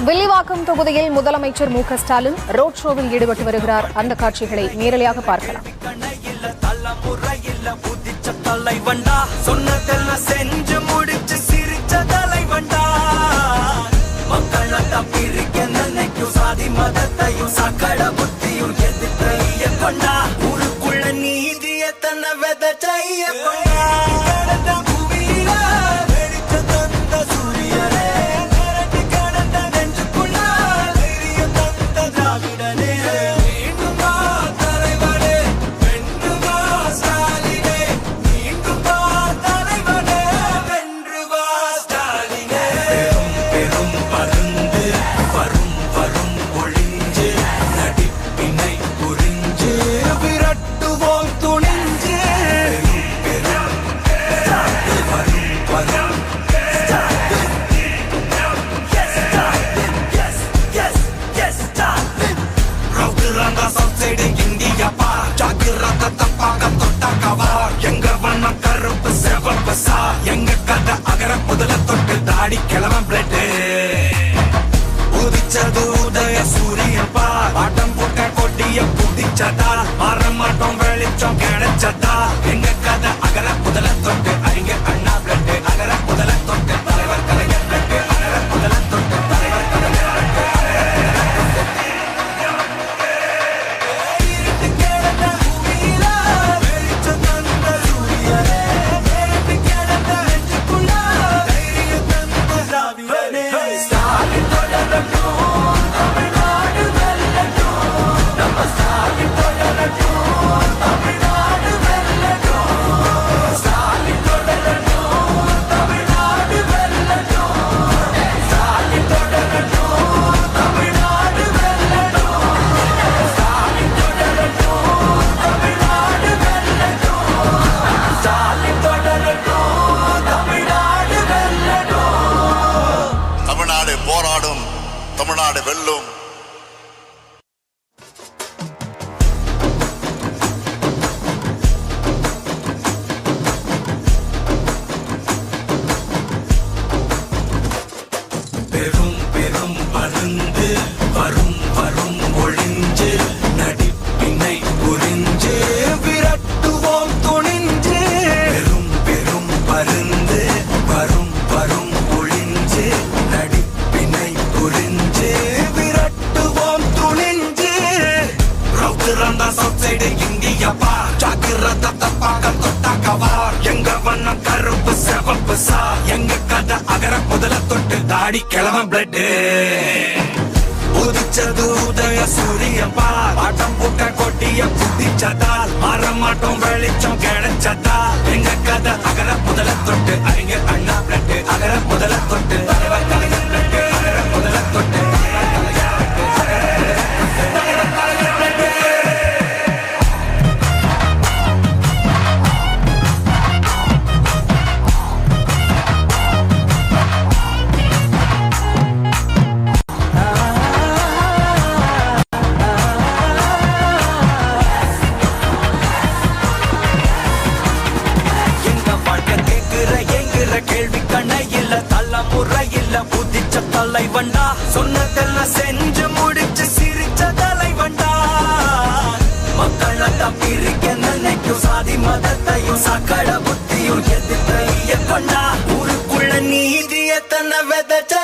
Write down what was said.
வில்லிவாக்கம் தொகுதியில் முதலமைச்சர் மு க ஸ்டாலின் ரோட் ஷோவில் ஈடுபட்டு வருகிறார். அந்த காட்சிகளை நேரலையாக பார்க்கலாம். ஊருக்குள்ள நீதிய தன்னை விதைச்சைய எங்க கதை அகர முதல தொட்டு தாடி கிளவன் பிளட் உதிச்சது உதய சூரியன் பார் ஆட்டம் போட்ட கொட்டிய புதிச்சதா மாற மாட்டோம் வெளிச்சம் கிடைச்சதா எங்க கதை அகர முதல தொட்டு அறிஞர் அண்ணா பிளட் அகர முதல தொட்டு தலைவர் கலைஞர் பிளட் அகர முதல தொட்டு தலைவர் கலைஞர் போராடும், தமிழ்நாடு வெல்லும். பெரும் பெரும் பருந்து வரும் வரும் ஒளிஞ்சு நடிப்பினை புரிஞ்சு விரட்டுவோம் துணிஞ்சு பெரும் பெரும் பருந்து வரும் வரும் ஒளிஞ்சு நடிப்பினை புரிஞ்சு விரட்டுவோம் துணிஞ்சு ரவுத்துறந்த சவுத் சைடு இந்தியா பா ஜாக்கிரத தப்பாக தொட்டாக்கவா எங்க வண்ணம் கருப்பு செவப்பு சா எங்க கதை அகர முதல தொட்டு தாடி கிளவன் பிளட் உதிச்சது உதய சூரியன் பார் ஆட்டம் போட்ட கொட்டிய புதிச்சதால் மாற மாட்டோம் வெளிச்சம் கிடைச்சதா எங்க கதை அகர முதல தொட்டு அறிஞர் அண்ணா பிளட் அகர முதல தொட்டு தலைவர் கலைஞர் பிளட் அகர முதல தொட்டு கேள்வி கண்ண இல்ல தலைமுறை இல்ல புதிச்ச தலைவண்டா சொன்னதெல்லாம் செஞ்சு முடிச்சு சிரிச்ச தலைவண்டா மக்கள் பிரிக்க நினைக்கும் சாதி மதத்தையும் சக்கட புத்தியும் எதிர்த்த கொண்டா ஊருக்குள்ள நீதிய தன்னை விதைச்ச